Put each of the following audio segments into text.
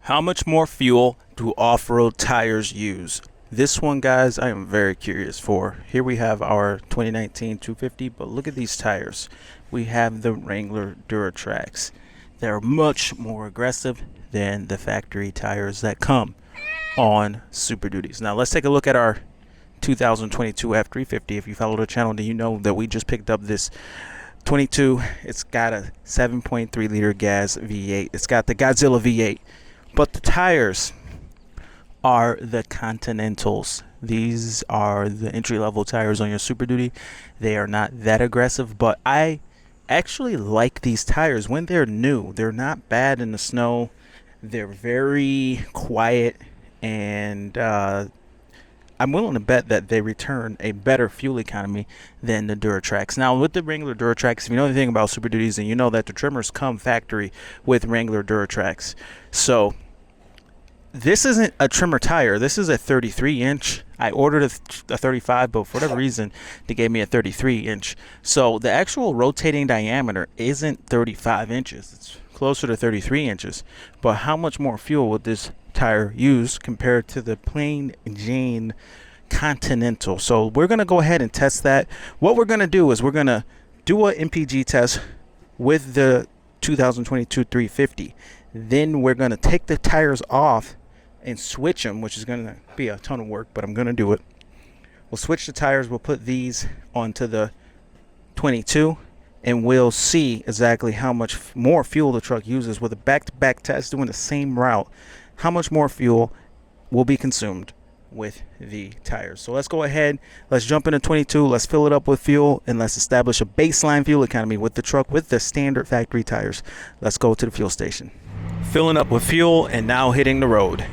How much more fuel do off-road tires use? This one, guys, I am very curious for. Here we have our 2019 250, but look at these tires. We have the Wrangler duratracs. They're much more aggressive than the factory tires that come on Super Duties. Now let's take a look at our 2022 F350. If you follow the channel, then you know that we just picked up this 22. It's got a 7.3 liter gas V8. It's got the Godzilla V8. But the tires are the Continentals. These are the entry-level tires on your Super Duty. They are not that aggressive, but I actually like these tires when they're new. They're not bad in the snow. They're very quiet, and I'm willing to bet that they return a better fuel economy than the Duratracs. Now, with the Wrangler Duratracs, if you know anything about Super Duties, and you know that the trimmers come factory with Wrangler Duratracs. So this isn't a trimmer tire. This is a 33-inch. I ordered a 35, but for whatever reason, they gave me a 33-inch. So the actual rotating diameter isn't 35 inches. It's closer to 33 inches. But how much more fuel would this tire use compared to the plain Jane Continental? So we're going to go ahead and test that. What we're going to do is we're going to do an MPG test with the 2022 350. Then we're going to take the tires off and switch them, which is going to be a ton of work, but I'm going to do it. We'll switch the tires. We'll put these onto the 22, and we'll see exactly how much more fuel the truck uses with a back-to-back test doing the same route. How much more fuel will be consumed with the tires. So let's go ahead. Let's jump into 22. Let's fill it up with fuel, and let's establish a baseline fuel economy with the truck with the standard factory tires. Let's go to the fuel station. Filling up with fuel and now hitting the road.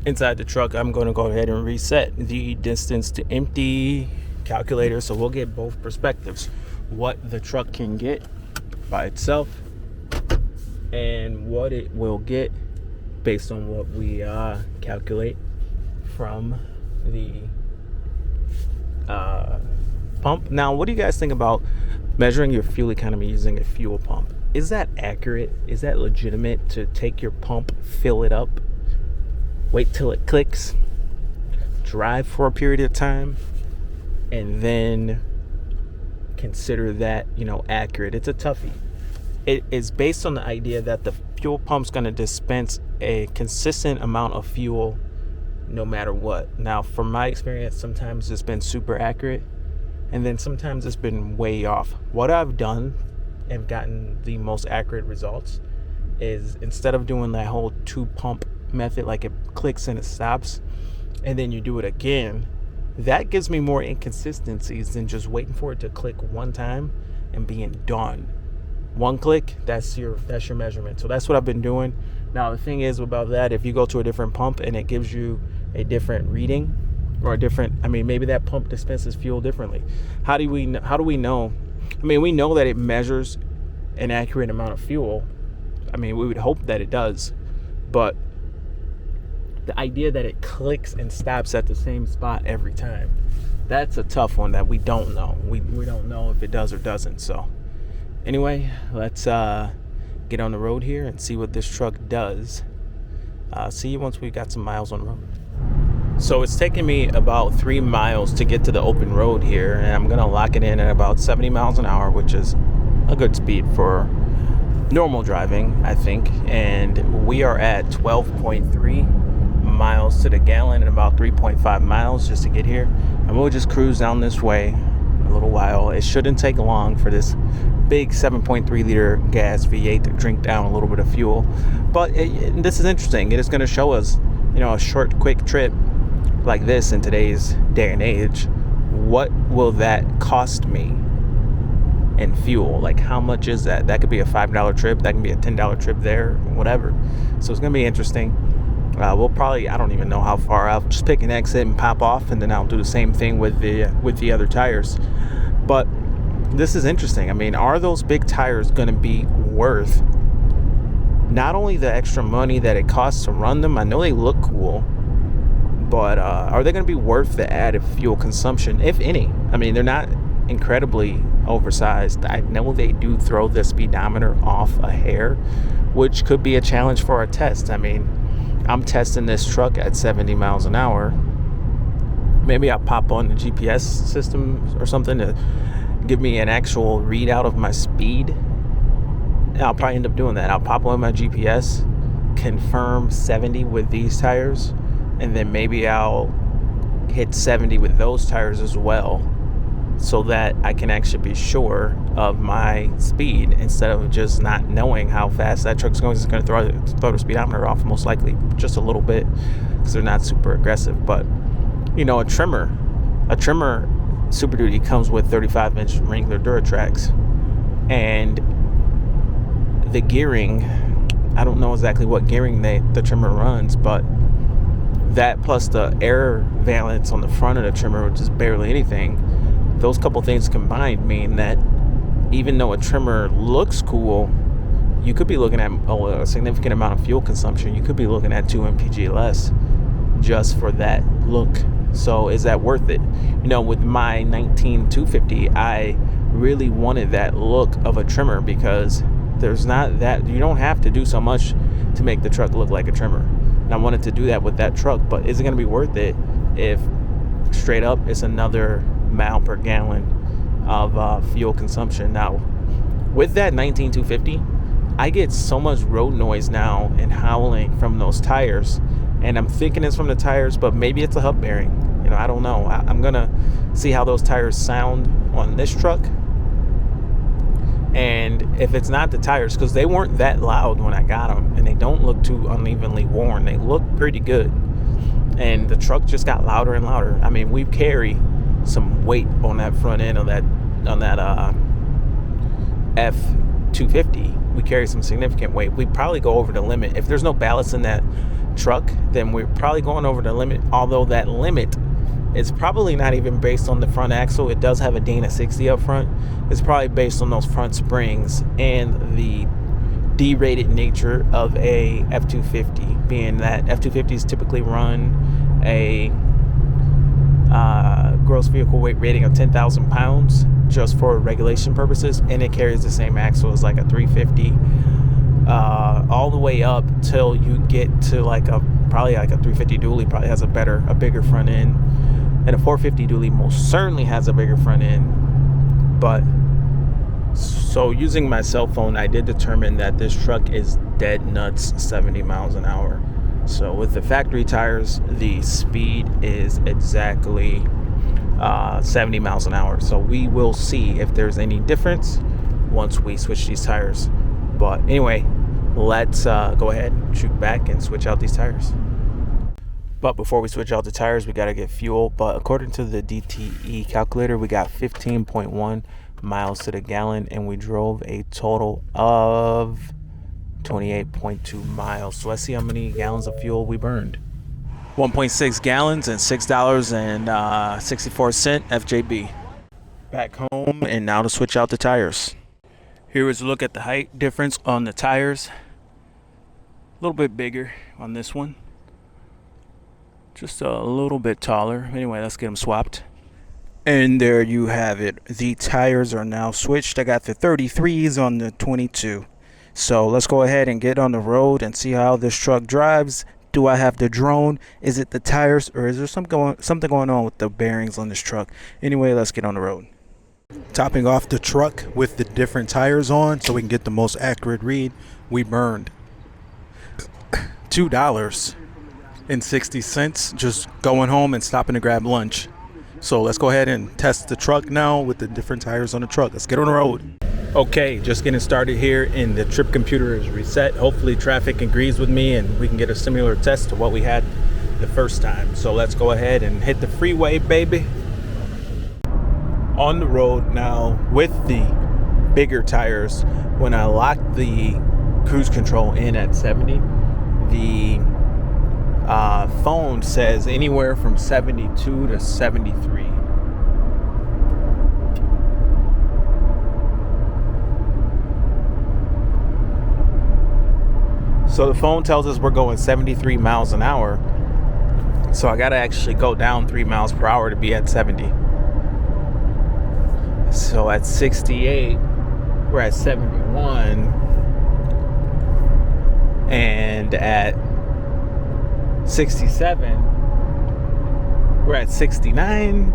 Inside the truck, I'm going to go ahead and reset the distance to empty calculator, so we'll get both perspectives. What the truck can get by itself and what it will get based on what we calculate from the pump. Now, what do you guys think about measuring your fuel economy using a fuel pump? Is that accurate? Is that legitimate to take your pump, fill it up, wait till it clicks, drive for a period of time, and then consider that, accurate? It's a toughie. It is based on the idea that the fuel pump's going to dispense a consistent amount of fuel no matter what. Now, from my experience, sometimes it's been super accurate, and then sometimes it's been way off. What I've done and gotten the most accurate results is, instead of doing that whole two pump method, like it clicks and it stops and then you do it again, that gives me more inconsistencies than just waiting for it to click one time and being done. One click, that's your measurement. So that's what I've been doing. Now, the thing is about that, if you go to a different pump and it gives you a different reading or maybe that pump dispenses fuel differently. How do we know? We know that it measures an accurate amount of fuel. We would hope that it does, but the idea that it clicks and stops at the same spot every time, that's a tough one that we don't know. We don't know if it does or doesn't. So anyway, let's get on the road here and see what this truck does. See you once we got some miles on the road. So it's taking me about 3 miles to get to the open road here, and I'm gonna lock it in at about 70 miles an hour, which is a good speed for normal driving, I think. And we are at 12.3 miles to the gallon and about 3.5 miles just to get here. And we'll just cruise down this way a little while. It shouldn't take long for this big 7.3 liter gas V8 to drink down a little bit of fuel. But this is interesting. It is going to show us, a short, quick trip like this in today's day and age. What will that cost me in fuel? Like, how much is that? That could be a $5 trip. That can be a $10 trip there, whatever. So it's going to be interesting. We'll probably, I don't even know how far. I'll just pick an exit and pop off, and then I'll do the same thing with the other tires. But this is interesting. Are those big tires going to be worth not only the extra money that it costs to run them? I know they look cool, but are they going to be worth the added fuel consumption, if any? They're not incredibly oversized. I know they do throw the speedometer off a hair, which could be a challenge for our test. I'm testing this truck at 70 miles an hour. Maybe I'll pop on the GPS system or something to give me an actual readout of my speed. And I'll probably end up doing that. I'll pop on my GPS, confirm 70 with these tires, and then maybe I'll hit 70 with those tires as well, so that I can actually be sure of my speed instead of just not knowing how fast that truck's going. It's going to throw the speedometer off most likely just a little bit because they're not super aggressive. But you know, a trimmer Super Duty comes with 35-inch Wrangler duratracs, and the gearing, I don't know exactly what gearing the trimmer runs, but that plus the air valence on the front of the trimmer, which is barely anything, those couple things combined mean that even though a trimmer looks cool, you could be looking at a significant amount of fuel consumption. You could be looking at 2 mpg less just for that look. So is that worth it? You know, with my 19250, I really wanted that look of a trimmer because there's not that, you don't have to do so much to make the truck look like a trimmer. And I wanted to do that with that truck, but is it going to be worth it if straight up it's another mile per gallon of fuel consumption? Now, with that 19250, I get so much road noise now and howling from those tires, and I'm thinking it's from the tires, but maybe it's a hub bearing. You know, I don't know. I'm gonna see how those tires sound on this truck, and if it's not the tires, because they weren't that loud when I got them, and they don't look too unevenly worn. They look pretty good, and the truck just got louder and louder. I mean, we carry some weight on that front end of that F250. We carry some significant weight. We probably go over the limit. If there's no ballast in that truck, then we're probably going over the limit, although that limit is probably not even based on the front axle. It does have a Dana 60 up front. It's probably based on those front springs and the derated nature of a F250, being that F250s typically run a gross vehicle weight rating of 10,000 pounds just for regulation purposes, and it carries the same axle as like a 350 all the way up till you get to probably like a 350 dually probably has a bigger front end, and a 450 dually most certainly has a bigger front end. But so using my cell phone, I did determine that this truck is dead nuts 70 miles an hour. So with the factory tires, the speed is exactly 70 miles an hour. So we will see if there's any difference once we switch these tires. But anyway, let's go ahead and shoot back and switch out these tires. But before we switch out the tires, we got to get fuel. But according to the DTE calculator, we got 15.1 miles to the gallon, and we drove a total of 28.2 miles. So let's see how many gallons of fuel we burned. 1.6 gallons and $6.64 FJB. Back home, and now to switch out the tires. Here is a look at the height difference on the tires. A little bit bigger on this one. Just a little bit taller. Anyway, let's get them swapped. And there you have it. The tires are now switched. I got the 33s on the 22. So let's go ahead and get on the road and see how this truck drives. Do I have the drone? Is it the tires, or is there something going on with the bearings on this truck? Anyway, let's get on the road. Topping off the truck with the different tires on so we can get the most accurate read, we burned $2.60 just going home and stopping to grab lunch. So let's go ahead and test the truck now with the different tires on the truck. Let's get on the road. Okay, just getting started here, and the trip computer is reset. Hopefully traffic agrees with me and we can get a similar test to what we had the first time. So let's go ahead and hit the freeway, baby. On the road now with the bigger tires. When I locked the cruise control in at 70, the phone says anywhere from 72 to 73. So the phone tells us we're going 73 miles an hour. So I got to actually go down 3 miles per hour to be at 70. So at 68, we're at 71. And at 67. We're at 69.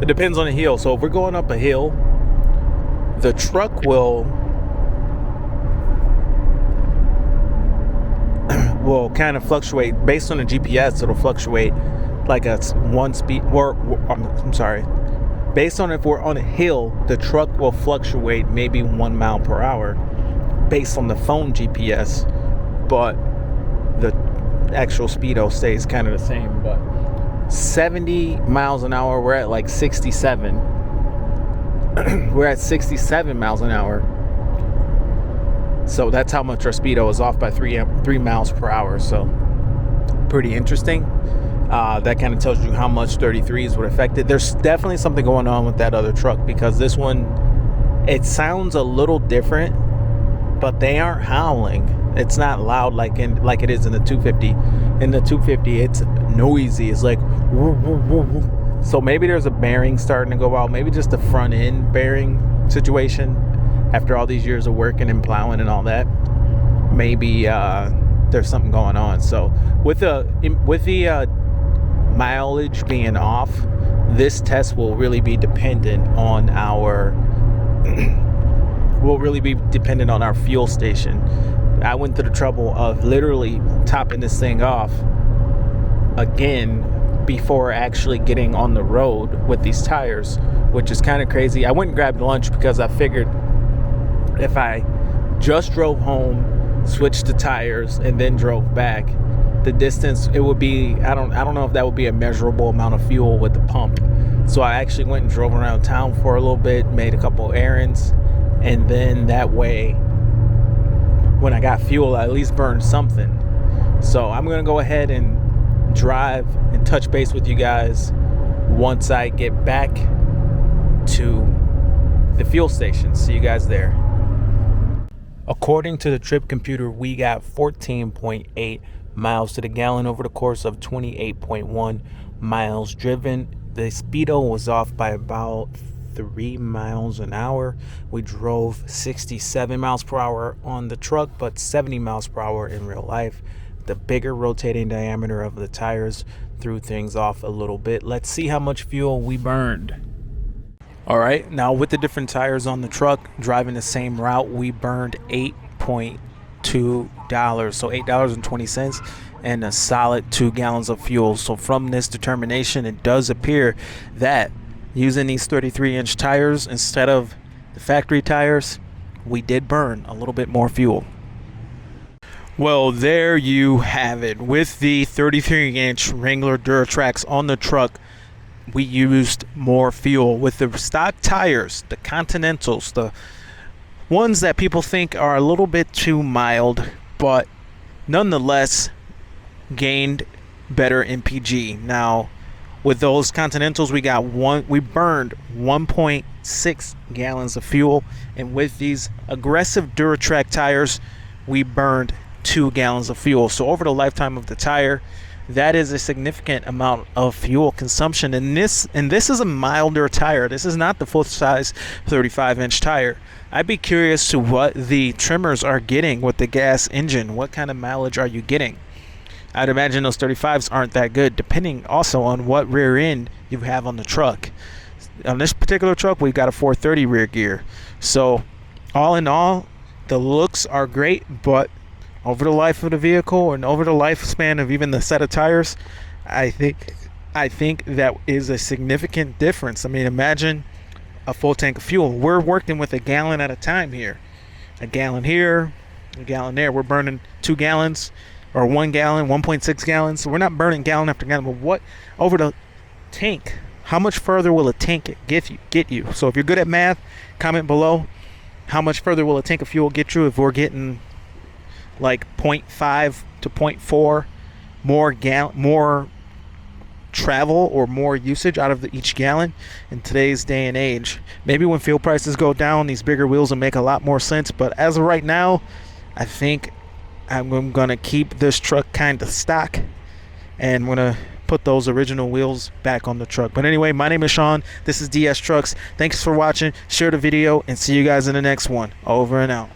It depends on the hill. So if we're going up a hill, the truck will kind of fluctuate based on the GPS. It'll fluctuate like a one speed, or I'm sorry, based on if we're on a hill, the truck will fluctuate maybe 1 mile per hour based on the phone GPS, but the actual speedo stays kind of the same. But 70 miles an hour, we're at like 67. We're at 67 miles an hour. So that's how much our speedo is off by 3 miles per hour. So pretty interesting. That kind of tells you how much 33s would affect it. There's definitely something going on with that other truck, because this one, it sounds a little different, but they aren't howling. It's not loud like it is in the 250. In the 250, it's noisy. It's like woo, woo, woo, woo. So maybe there's a bearing starting to go out. Maybe just the front end bearing situation. After all these years of working and plowing and all that, maybe there's something going on. So with the mileage being off, this test will really be dependent on our fuel station. I went through the trouble of literally topping this thing off again before actually getting on the road with these tires, which is kind of crazy. I went and grabbed lunch because I figured if I just drove home, switched the tires, and then drove back, the distance, it would be, I don't know if that would be a measurable amount of fuel with the pump. So I actually went and drove around town for a little bit, made a couple errands, and then that way, when I got fuel, I at least burned something. So I'm going to go ahead and drive and touch base with you guys once I get back to the fuel station. See you guys there. According to the trip computer, we got 14.8 miles to the gallon over the course of 28.1 miles driven. The speedo was off by about 3 miles an hour. We drove 67 miles per hour on the truck, but 70 miles per hour in real life. The bigger rotating diameter of the tires threw things off a little bit. Let's see how much fuel we burned. All right, now with the different tires on the truck, driving the same route, we burned $8.2, so $8.20, and a solid 2 gallons of fuel. So from this determination, it does appear that using these 33-inch tires instead of the factory tires, we did burn a little bit more fuel. Well, there you have it. With the 33-inch Wrangler Duratracs on the truck, we used more fuel. With the stock tires, the Continentals, the ones that people think are a little bit too mild, but nonetheless gained better MPG. Now, with those Continentals, we burned 1.6 gallons of fuel, and with these aggressive Duratrac tires, we burned 2 gallons of fuel. So over the lifetime of the tire, that is a significant amount of fuel consumption. And this is a milder tire. This is not the full size 35-inch tire. I'd be curious to what the trimmers are getting with the gas engine. What kind of mileage are you getting? I'd imagine those 35s aren't that good, depending also on what rear end you have on the truck. On this particular truck, we've got a 430 rear gear. So all in all, the looks are great, but over the life of the vehicle and over the lifespan of even the set of tires, I think that is a significant difference. I mean, imagine a full tank of fuel. We're working with a gallon at a time here. A gallon here, a gallon there. We're burning 2 gallons or 1 gallon, 1.6 gallons. So we're not burning gallon after gallon. But what over the tank? How much further will a tank get you? So if you're good at math, comment below. How much further will a tank of fuel get you if we're getting like 0.5 to 0.4 more travel or more usage out of each gallon in today's day and age? Maybe when fuel prices go down, these bigger wheels will make a lot more sense, but as of right now, I think I'm gonna keep this truck kind of stock, and I'm gonna put those original wheels back on the truck. But anyway, my name is Sean. This is DS Trucks. Thanks for watching. Share the video and see you guys in the next one. Over and out.